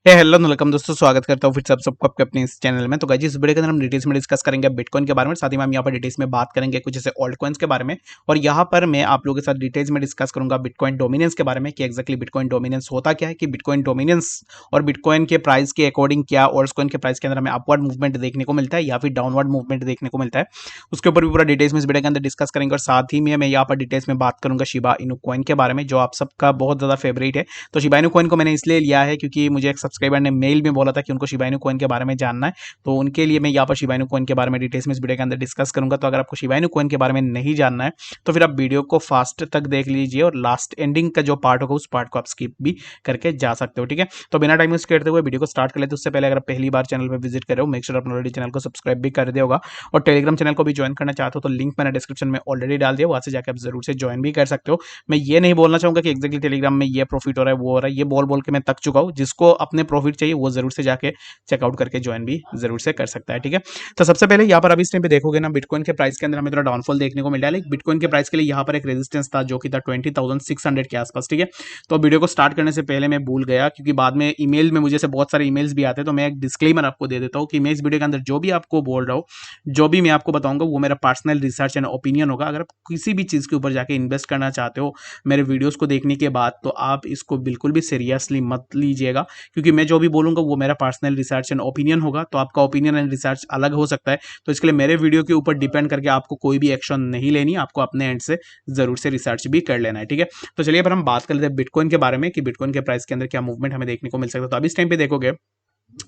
Hello welcome दोस्तों, स्वागत करता हूँ फिर से आप सबको आपके अपने इस चैनल में। तो गाइस इस वीडियो के अंदर हम डिटेल्स में डिस्कस करेंगे बिटकॉइन के बारे में, साथ ही में हम यहाँ पर डिटेल्स में बात करेंगे कुछ ऐसे ऑल्ट कॉइन्स के बारे में। और यहाँ पर मैं आप लोगों के साथ डिटेल्स में डिस्कस करूंगा बिटकॉइन डोमिनेंस के बारे में कि एक्जैक्टली बिटकॉइन डोमिनेंस होता क्या है, कि बिटकॉइन डोमिनेंस और बिटकॉइन के प्राइस के अकॉर्डिंग क्या ऑल्ट कॉइन के प्राइस के अंदर हमें अपवर्ड मूवमेंट देखने को मिलता है या फिर डाउनवर्ड मूवमेंट देखने को मिलता है। उसके ऊपर भी पूरा डिटेल्स में इस वीडियो के अंदर डिस्कस करेंगे। और साथ ही में मैं यहाँ पर डिटेल्स में बात करूंगा शिबा इनु कॉइन के बारे में, जो आप सबका बहुत ज्यादा फेवरेट है। तो शिबा इनु कॉइन को मैंने इसलिए लिया है क्योंकि मुझे एक सब्सक्राइबर ने मेल में बोला था कि उनको शिबा इनु कॉइन के बारे में जानना है, तो उनके लिए मैं यहाँ पर शिबा इनु कॉइन के बारे में डिटेल्स में इस वीडियो के अंदर डिस्कस करूंगा। तो अगर आपको शिबा इनु कॉइन के बारे में नहीं जानना है तो फिर आप वीडियो को फास्ट तक देख लीजिए और लास्ट एंडिंग का जो पार्ट होगा उस पार्ट को आप स्किप भी करके जा सकते हो, ठीक है। तो बिना टाइम वेस्ट करते हुए वीडियो को स्टार्ट कर लेते। उससे पहले अगर पहली बार चैनल पर विजिट कर रहे हो, मेक श्योर अपने ऑलरेडी चैनल को सब्सक्राइब भी कर दिया होगा। और टेलीग्राम चैनल को भी ज्वाइन करना चाहते हो तो लिंक मैंने डिस्क्रिप्शन में ऑलरेडी डाल दिया, वहां से जाकर आप जरूर से ज्वाइन भी कर सकते हो। मैं ये नहीं बोलना चाहूंगा कि एक्जैक्टली टेलीग्राम में ये प्रॉफिट हो रहा है वो हो रहा है, ये बोल बोल के मैं थक चुका हूँ। जिसको अपने प्रॉफिट चाहिए वो जरूर से जाके चेकआउट करके ज्वाइन भी जरूर से कर सकता है, ठीक है। तो सबसे पहले यहाँ पर अभी इस टाइम पे देखोगे ना, बिटकॉइन के प्राइस के अंदर हमें थोड़ा डाउनफॉल देखने को मिल रहा है। लेकिन बिटकॉइन के प्राइस के लिए यहाँ पर एक रेजिस्टेंस था जो कि था 20,600 के आसपास, ठीक है। तो वीडियो को स्टार्ट करने से पहले मैं भूल गया, क्योंकि बाद में ईमेल में मुझे से बहुत सारे ईमेल्स भी आते हैं, तो मैं एक डिस्क्लेमर आपको दे देता हूँ कि मैं इस वीडियो के अंदर जो भी आपको बोल रहा हूँ, जो भी मैं आपको बताऊंगा वो मेरा पर्सनल रिसर्च एंड ओपिनियन होगा। अगर आप किसी भी चीज़ के ऊपर जाके इन्वेस्ट करना चाहते हो मेरे वीडियोस को देखने के बाद, तो आप इसको बिल्कुल भी सीरियसली मत लीजिएगा, क्योंकि मैं जो भी बोलूंगा वो मेरा पर्सनल रिसर्च एंड ओपिनियन होगा। तो आपका ओपिनियन एंड रिसर्च अलग हो सकता है, तो इसके लिए मेरे वीडियो के ऊपर डिपेंड करके आपको कोई भी एक्शन नहीं लेनी, आपको अपने एंड से जरूर से रिसर्च भी कर लेना है, ठीक है। तो चलिए अब हम बात कर लेते हैं बिटकॉइन के बारे में कि बिटकॉइन के प्राइस के अंदर क्या मूवमेंट हमें देखने को मिल सकता है। तो अभी इस टाइम पे देखोगे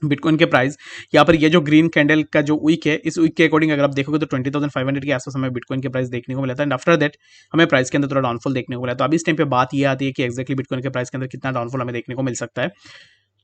बिटकॉइन के प्राइस, यहाँ पर ये जो ग्रीन कैंडल का जो वीक है, इस वीक के अकॉर्डिंग अगर आप देखोगे तो 20,500 के आसपास हमें बिटकॉइन के प्राइस देखने को मिला था। एंड आफ्टर दैट हमें प्राइस के अंदर थोड़ा डाउनफॉल देखने को मिला। तो अभी इस टाइम पे बात ये आती है कि एक्जैक्टली बिटकॉइन के प्राइस के अंदर कितना डाउनफॉल हमें देखने को मिल सकता है।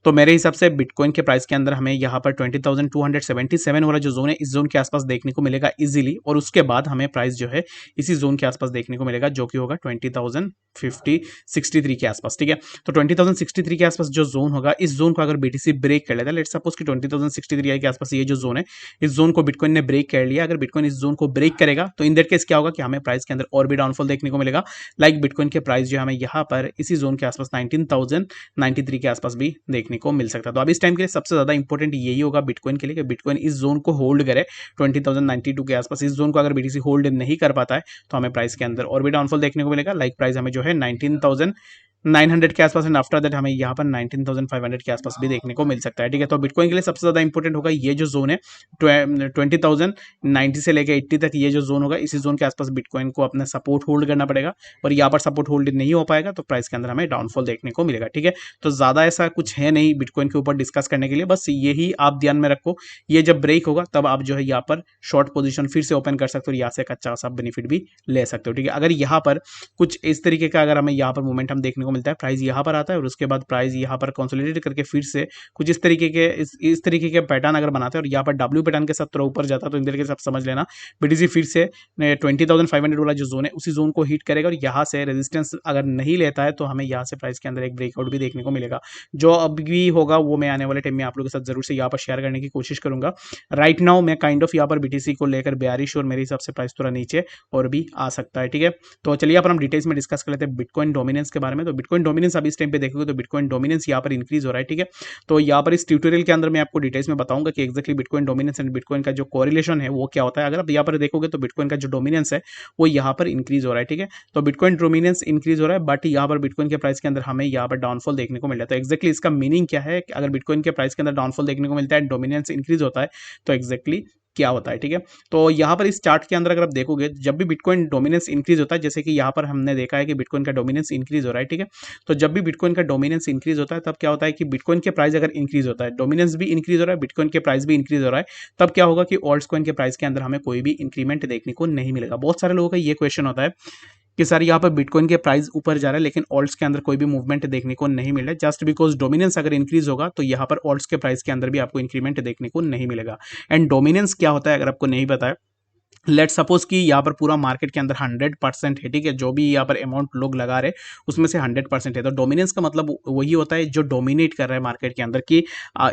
तो मेरे हिसाब से बिटकॉइन के प्राइस के अंदर हमें यहाँ पर 20,277 वाला जो जोन है, इस जोन के आसपास देखने को मिलेगा इजीली। और उसके बाद हमें प्राइस जो है इसी जोन के आसपास देखने को मिलेगा, जो कि होगा 20,063 के आसपास, ठीक है। तो 20,063 के आसपास जो जोन होगा, इस जोन को अगर बीटीसी ब्रेक कर लेता है, लेट्स सपोज कि 20,063 के आसपास ये जो जोन है, इस जोन को बिटकॉइन ने ब्रेक कर लिया। अगर बिटकॉइन इस जोन को ब्रेक करेगा तो इन दैट केस क्या होगा कि हमें प्राइस के अंदर और भी डाउनफॉल देखने को मिलेगा। लाइक बिटकॉइन के प्राइस जो हमें यहाँ पर इसी जोन के आसपास 19,093 के आसपास भी देखने को मिल सकता है। तो अब इस टाइम के लिए सबसे ज्यादा इंपॉर्टेंट यही होगा बिटकॉइन के लिए कि बिटकॉइन इस जोन को होल्ड करे 20,092 के आसपास। इस जोन को अगर बीटीसी होल्ड नहीं कर पाता है तो हमें प्राइस के अंदर और भी डाउनफॉल देखने को मिलेगा। लाइक प्राइस हमें जो है 19,900 के आसपास एंड आफ्टर दैट हमें यहाँ पर 19,500 के आसपास भी देखने को मिल सकता है, ठीक है। तो बिटकॉइन के लिए सबसे ज्यादा इंपॉर्टेंट होगा ये जो जोन है 20,090 से लेकर 80 तक, ये जो जोन होगा इसी जोन के आसपास बिटकॉइन को अपना सपोर्ट होल्ड करना पड़ेगा। और यहाँ पर सपोर्ट होल्ड नहीं हो पाएगा तो प्राइस के अंदर हमें डाउनफॉल देखने को मिलेगा, ठीक है। तो ज्यादा ऐसा कुछ है नहीं बिटकॉइन के ऊपर डिस्कस करने के लिए, बस यही आप ध्यान में रखो, ये जब ब्रेक होगा तब आप जो है यहाँ पर शॉर्ट पोजीशन फिर से ओपन कर सकते हो, यहाँ से एक अच्छा सा बेनिफिट भी ले सकते हो, ठीक है। अगर यहाँ पर कुछ इस तरीके का अगर हमें यहाँ पर मोमेंटम देखने को मिलता है, प्राइस यहाँ पर आता है और उसके बाद प्राइस यहाँ पर कंसोलिडेट करके फिर से कुछ इस तरीके के इस तरीके के पैटर्न अगर बनाते हैं और यहाँ पर डब्ल्यू पैटर्न के साथ थोड़ा ऊपर जाता है, तो इन तरीके से आप समझ लेना बीटीसी फिर से 20,500 वाला जो जोन है उसी जोन को हिट करेगा। और यहाँ से रेजिस्टेंस अगर नहीं लेता है तो हमें यहाँ से प्राइस के अंदर एक ब्रेकआउट भी देखने को मिलेगा। जो अब भी होगा वो मैं आने वाले टाइम में आप लोगों के साथ जरूर से यहाँ पर शेयर करने की कोशिश करूंगा। राइट नाउ मैं काइंड ऑफ यहाँ पर बीटीसी को लेकर बेयरिश और मेरे हिसाब से प्राइस थोड़ा नीचे और भी आ सकता है, ठीक है। तो चलिए अपन हम डिटेल्स में डिस्कस कर लेते हैं बिटकॉइन डोमिनेंस के बारे में। तो बिटकॉइन डोमिनेंस अभी इस टाइम पे देखोगे तो बिटकॉइन डोमिनेंस यहाँ पर इंक्रीज हो रहा है, ठीक है। तो यहाँ पर इस ट्यूटोरियल के अंदर मैं आपको डिटेल्स में बताऊंगा कि exactly bitcoin dominance and bitcoin का जो कोरिलेशन है वो क्या होता है। अगर आप यहाँ पर देखोगे तो बिटकॉइन का जो डोमिनेंस है वो यहाँ पर इंक्रीज हो रहा है, ठीक है। तो बिटकॉइन डोमिनेंस इंक्रीज हो रहा है, बट यहाँ पर बिटकॉइन के प्राइस के अंदर हमें यहाँ पर डाउनफॉल देखने को मिल रहा है। तो एक्जैक्टली इसका मीनिंग क्या है, अगर बिटकॉइन के प्राइस के अंदर डाउनफॉल देखने को मिलता है, डोमिनेंस इंक्रीज होता है, तो एक्जैक्टली क्या होता है, ठीक है। तो यहाँ पर इस चार्ट के अंदर अगर आप देखोगे जब भी बिटकॉइन डोमिनेंस इंक्रीज होता है, जैसे कि यहाँ पर हमने देखा है कि बिटकॉइन का डोमिनेंस इंक्रीज हो रहा है, ठीक है। तो जब भी बिटकॉइन का डोमिनेंस इंक्रीज होता है तब क्या होता है कि बिटकॉइन के प्राइस अगर इंक्रीज होता है, डोमिनेंस भी इंक्रीज हो रहा है, बिटकॉइन के प्राइस भी इंक्रीज हो रहा है, तब क्या होगा कि ऑल्ट कॉइन के प्राइस के अंदर हमें कोई भी इंक्रीमेंट देखने को नहीं मिलेगा। बहुत सारे लोगों का ये क्वेश्चन होता है कि सर यहाँ पर बिटकॉइन के प्राइस ऊपर जा रहा है लेकिन ऑल्ट्स के अंदर कोई भी मूवमेंट देखने को नहीं मिल रहा है, जस्ट बिकॉज डोमिनेंस अगर इंक्रीज होगा तो यहाँ पर ऑल्ट्स के प्राइस के अंदर भी आपको इंक्रीमेंट देखने को नहीं मिलेगा। एंड डोमिनेंस क्या होता है अगर आपको नहीं पता है, लेट सपोज कि यहाँ पर पूरा मार्केट के अंदर 100% है, ठीक है, जो भी यहाँ पर अमाउंट लोग लगा रहे उसमें से 100% है, तो डोमिनेंस का मतलब वही होता है जो डोमिनेट कर रहा है मार्केट के अंदर कि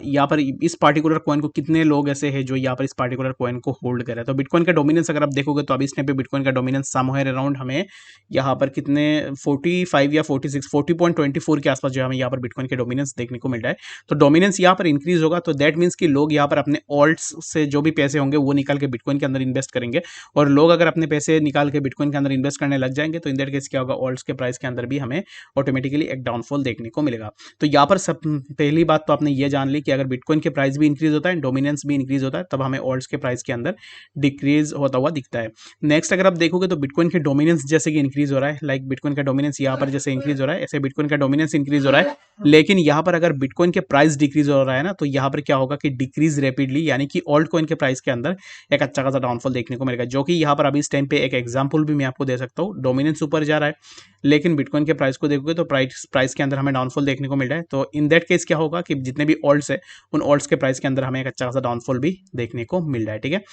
यहाँ पर इस पार्टिकुलर कॉइन को कितने लोग ऐसे हैं जो यहाँ पर इस पार्टिकुलर कॉइन को होल्ड कर रहे हैं। तो बिटकॉइन का डोमिनेंस अगर आप देखोगे तो अभी इस टाइम पे बिटकॉइन का डोमिनेंस समवेयर अराउंड हमें यहाँ पर कितने 45 या 46 40.24 के आसपास जो हमें यहाँ पर बिटकॉइन के डोमिनेंस देखने को मिल रहा है। तो डोमिनेंस यहाँ पर इंक्रीज होगा तो दैट मीन्स कि लोग यहाँ पर अपने ऑल्ट्स से जो भी पैसे होंगे वो निकाल के बिटकॉइन के अंदर इन्वेस्ट करेंगे, और लोग अगर अपने पैसे निकाल के बिटकॉइन के अंदर इन्वेस्ट करने लग जाएंगे तो इन दैट केस क्या होगा, ऑल्ट्स के प्राइस के अंदर भी हमें ऑटोमेटिकली एक डाउनफॉल देखने को मिलेगा। तो यहाँ पर सब पहली बात तो आपने ये जान ली कि अगर बिटकॉइन के प्राइस भी इंक्रीज होता है, डोमिनेंस भी इंक्रीज होता है, तब हमें ऑल्ट्स के प्राइस के अंदर डिक्रीज होता हुआ दिखता है। नेक्स्ट अगर आप देखोगे तो बिटकॉइन के डोमिनेंस जैसे कि इंक्रीज हो रहा है, लाइक बिटकॉइन का डोमिनेंस यहाँ पर जैसे इंक्रीज हो रहा है ऐसे बिटकॉइन का डोमिनेंस इंक्रीज हो रहा है, लेकिन यहाँ पर अगर बिटकॉइन के प्राइस डिक्रीज हो रहा है ना, तो यहाँ पर क्या होगा कि डिक्रीज रैपिडली, यानी कि ऑल्ट कॉइन के प्राइस के अंदर एक अच्छा खासा डाउनफॉल देखने को मिलेगा। जो कि यहाँ पर अभी इस टाइम पे एक एग्जांपल भी मैं आपको दे सकता हूँ, डोमिनेंस ऊपर जा रहा है लेकिन बिटकॉइन के प्राइस को देखोगे तो प्राइस के अंदर हमें डाउनफॉल देखने को मिल रहा है। तो इन दैट केस क्या होगा कि जितने भी ऑल्ट्स है उन ऑल्ट्स के प्राइस के अंदर हमें एक अच्छा खासा डाउनफॉल भी देखने को मिल रहा है, ठीक है।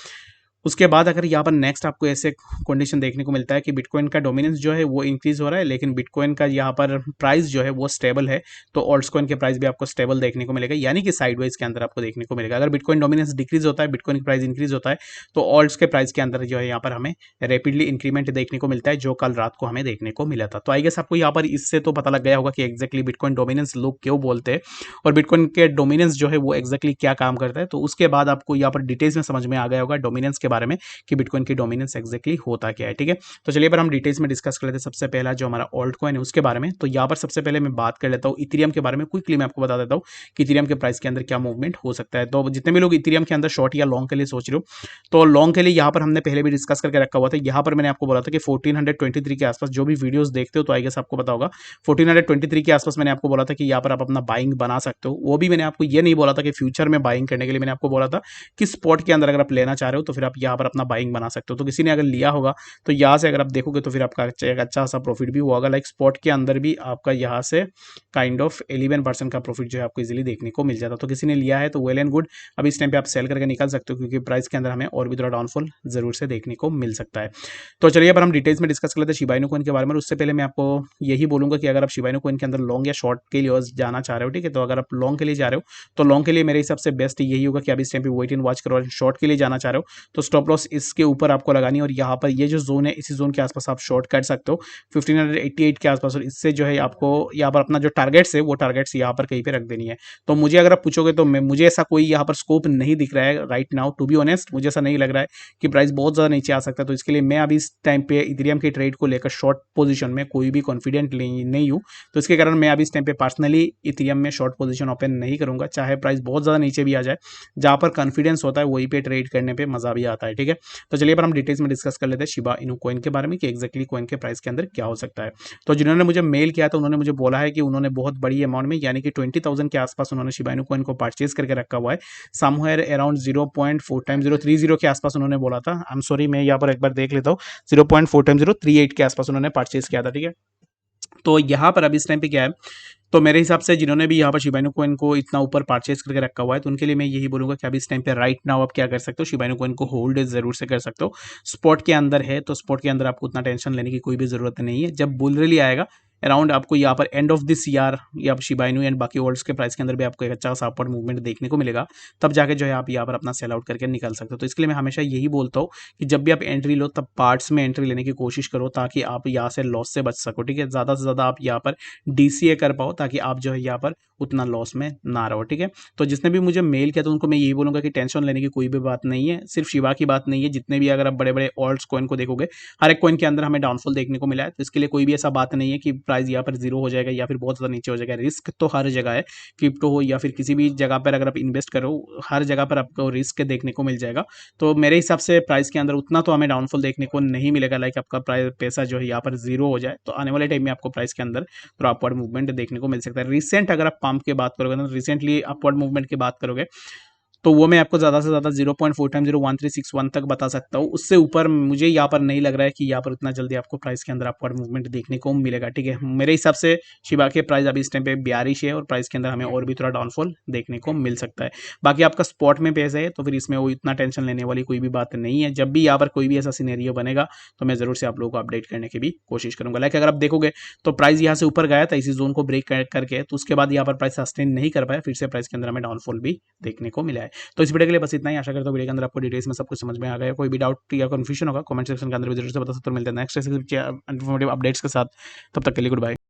उसके बाद अगर यहाँ पर नेक्स्ट आपको ऐसे कंडीशन देखने को मिलता है कि बिटकॉइन का डोमिनेंस जो है वो इंक्रीज हो रहा है लेकिन बिटकॉइन का यहाँ पर प्राइस जो है वो स्टेबल है, तो ऑल्ट्स कॉइन के प्राइस भी आपको स्टेबल देखने को मिलेगा, यानी कि साइडवाइज के अंदर आपको देखने को मिलेगा। अगर बिटकॉइन डोमिनेंस डिक्रीज होता है, बिटकॉइन का प्राइस इंक्रीज होता है, तो ऑल्ट्स के प्राइस के अंदर जो है यहाँ पर हमें रैपिडली इंक्रीमेंट देखने को मिलता है, जो कल रात को हमें देखने को मिला था। तो आई गेस आपको यहाँ पर इससे तो पता लग गया होगा कि एक्जैक्टली बिटकॉइन डोमिनेंस लोग क्यों बोलते हैं और बिटकॉइन के डोमिनेंस जो है वो एक्जैक्टली क्या काम करता है। तो उसके बाद आपको यहाँ पर डिटेल्स में समझ में आ गया होगा डोमिनेंस के बारे में कि बिटकॉइन की डोमिनेंस एक्जैक्टली होता क्या है, ठीक है। तो चलिए पर हम डिटेल्स में डिस्कस कर लेते हैं सबसे पहला जो हमारा ऑल्ट कॉइन है उसके बारे में। तो यहाँ पर सबसे पहले मैं बात कर लेता हूँ इथेरियम के बारे में, क्विकली मैं आपको बता देता हूँ कि इथेरियम के प्राइस के अंदर क्या मूवमेंट हो सकता है। तो जितने भी लोग इथेरियम के अंदर शॉर्ट या लॉन्ग के लिए सोच रहे हो, तो लॉन्ग के लिए यहाँ पर हमने पहले भी डिस्कस करके रखा हुआ था। यहाँ पर मैंने आपको बोला था कि 1423 के आसपास जो भी वीडियोस देखते हो तो आई गेस आपको पता होगा 1423 के आसपास मैंने आपको बोला था कि यहाँ पर आप अपना बाइंग बना सकते हो। वो भी मैंने आपको ये नहीं बोला था कि फ्यूचर में बाइंग करने के लिए, मैंने आपको बोला था कि स्पॉट के अंदर अगर आप लेना चाह रहे हो तो फिर आप यहाँ पर अपना बाइंग बना सकते हो। तो किसी ने अगर लिया होगा तो यहाँ से अगर आप देखोगे तो फिर आपका एक अच्छा सा प्रॉफिट भी हुआ होगा, लाइक स्पॉट के अंदर भी आपका यहाँ से काइंड ऑफ 11% का प्रॉफिट जो है आपको इजीली देखने को मिल जाता। तो किसी ने लिया है तो वेल एंड गुड, अभी इस टाइम पे आप सेल करके निकल सकते हो क्योंकि प्राइस के अंदर हमें और भी थोड़ा डाउनफॉल जरूर से देखने को मिल सकता है। तो चलिए अब हम डिटेल्स में डिस्कस कर लेते हैं शिबा इनू कॉइन के बारे में। उससे पहले मैं आपको यही बोलूंगा कि अगर आप शिबा इनू कॉइन के अंदर लॉन्ग या शॉर्ट के लिए जाना चाह रहे हो, ठीक है, तो अगर आप लॉन्ग के लिए जा रहे हो तो लॉन्ग के लिए मेरे हिसाब से बेस्ट यही होगा कि अभी इस टाइम पे वेट एंड वॉच करो। शॉर्ट के लिए जाना चाह रहे हो तो स्टॉप लॉस इसके ऊपर आपको लगानी, और यहाँ पर ये जो जोन है इसी जोन के आसपास आप शॉर्ट कर सकते हो 1588 के आसपास, और इससे जो है आपको यहाँ पर अपना जो टारगेट्स है वो टारगेट्स यहाँ पर कहीं पे रख देनी है। तो मुझे अगर आप पूछोगे तो मुझे ऐसा कोई यहाँ पर स्कोप नहीं दिख रहा है right now, to be honest मुझे ऐसा नहीं लग रहा है कि प्राइस बहुत ज़्यादा नीचे आ सकता है। तो इसके लिए मैं अभी इस टाइम पे इथेरियम के ट्रेड को लेकर शॉर्ट पोजीशन में कोई भी कॉन्फिडेंट नहीं हूँ। तो इसके कारण मैं अभी इस टाइम पे पर्सनली इथेरियम में शॉर्ट पोजीशन ओपन नहीं करूँगा, चाहे प्राइस बहुत ज़्यादा नीचे भी आ जाए। जहाँ पर कॉन्फिडेंस होता है वहीं पे ट्रेड करने पर मज़ा भी आता है, ठीक है। तो चलिए पर हम डिटेल्स में डिस्कस कर लेते हैं शिबा इनू कॉइन के बारे में कि एक्जैक्टली कॉइन के प्राइस के अंदर क्या हो सकता है। तो जिन्होंने मुझे मेल किया तो उन्होंने मुझे बोला है कि उन्होंने बहुत बड़ी अमाउंट में यानी कि 20,000 के आसपास उन्होंने शिबा इनू कॉइन को परचेज करके रखा हुआ है। समवेयर अराउंड 0.4 टाइम 030 के आसपास उन्होंने बोला था। आई एम सॉरी, मैं यहाँ पर एक बार देख लेता हूँ, 0.4 टाइम 038 के आसपास उन्होंने परचेज किया था, ठीक है। तो यहाँ पर अभी इस टाइम पे क्या है, तो मेरे हिसाब से जिन्होंने भी यहाँ पर शिबा इनू कॉइन को इतना ऊपर परचेज करके रखा हुआ है तो उनके लिए मैं यही बोलूंगा कि अभी इस टाइम पे राइट नाउ आप क्या कर सकते हो, शिबा इनू कॉइन को होल्ड जरूर से कर सकते हो। स्पॉट के अंदर है तो स्पॉट के अंदर आपको उतना टेंशन लेने की कोई भी जरूरत नहीं है। जब बुल रैली आएगा अराउंड आपको यहाँ पर एंड ऑफ दिस ईयर या शिबा इनू एंड बाकी होल्ड्स के प्राइस के अंदर भी आपको एक अच्छा सा अपवर्ड मूवमेंट देखने को मिलेगा, तब जाके जो है आप यहाँ पर अपना सेल आउट करके निकल सकते हो। तो इसके लिए मैं हमेशा यही बोलता हूँ कि जब भी आप एंट्री लो तब पार्ट्स में एंट्री लेने की कोशिश करो ताकि आप यहाँ से लॉस से बच सको, ठीक है। ज़्यादा से ज़्यादा आप यहाँ पर डीसीए कर पाओ ताकि आप जो है यहाँ पर उतना लॉस में ना रहो, ठीक है। तो जिसने भी मुझे मेल किया तो उनको मैं यही बोलूंगा कि टेंशन लेने की कोई भी बात नहीं है, सिर्फ शिबा की बात नहीं है, जितने भी अगर आप बड़े बड़े ऑल्ट्स कॉइन को देखोगे हर एक कॉइन के अंदर हमें डाउनफॉल देखने को मिला है। तो इसके लिए कोई भी ऐसा बात नहीं है कि प्राइस यहाँ पर जीरो हो जाएगा या फिर बहुत ज़्यादा नीचे हो जाएगा। रिस्क तो हर जगह है, क्रिप्टो हो या फिर किसी भी जगह पर अगर आप इन्वेस्ट करो हर जगह पर आपको रिस्क देखने को मिल जाएगा। तो मेरे हिसाब से प्राइस के अंदर उतना तो हमें डाउनफॉल देखने को नहीं मिलेगा, लाइक आपका प्राइस पैसा जो है यहाँ पर जीरो हो जाए तो आने वाले टाइम में आपको प्राइस के अंदर थोड़ा अपवर्ड मूवमेंट देखने को मिल सकता है। रिसेंट अगर आप पंप की बात करोगे ना, रिसेंटली अपवर्ड मूवमेंट की बात करोगे तो वो मैं आपको ज़्यादा से ज़्यादा 0.4 टाइम 0.1361 तक बता सकता हूँ। उससे ऊपर मुझे यहाँ पर नहीं लग रहा है कि यहाँ पर उतना जल्दी आपको प्राइस के अंदर अपवर्ड मूवमेंट देखने को मिलेगा, ठीक है। मेरे हिसाब से शिबा के प्राइस अभी इस टाइम पे 42 है और प्राइस के अंदर हमें और भी थोड़ा डाउनफॉल देखने को मिल सकता है। बाकी आपका स्पॉट में पैसा है तो फिर इसमें वो इतना टेंशन लेने वाली कोई भी बात नहीं है। जब भी यहाँ पर कोई भी ऐसा सिनेरियो बनेगा तो मैं ज़रूर से आप लोगों को अपडेट करने की भी कोशिश करूँगा। लाइक अगर आप देखोगे तो प्राइस यहाँ से ऊपर गया था इसी जोन को ब्रेक करके, तो उसके बाद यहाँ पर प्राइस सस्टेन नहीं कर पाया, फिर से प्राइस के अंदर हमें डाउनफॉल भी देखने को मिला है। तो इस वीडियो के लिए बस इतना ही। आशा करता हूँ वीडियो के अंदर आपको डिटेल्स में सब कुछ समझ में आ गया। कोई भी डाउट या कंफ्यूजन होगा कमेंट सेक्शन के अंदर भी जरूर से बता सकते हो। मिलते हैं नेक्स्ट इन्फॉर्मेटिव अपडेट्स के साथ, तब तक के लिए गुड बाय।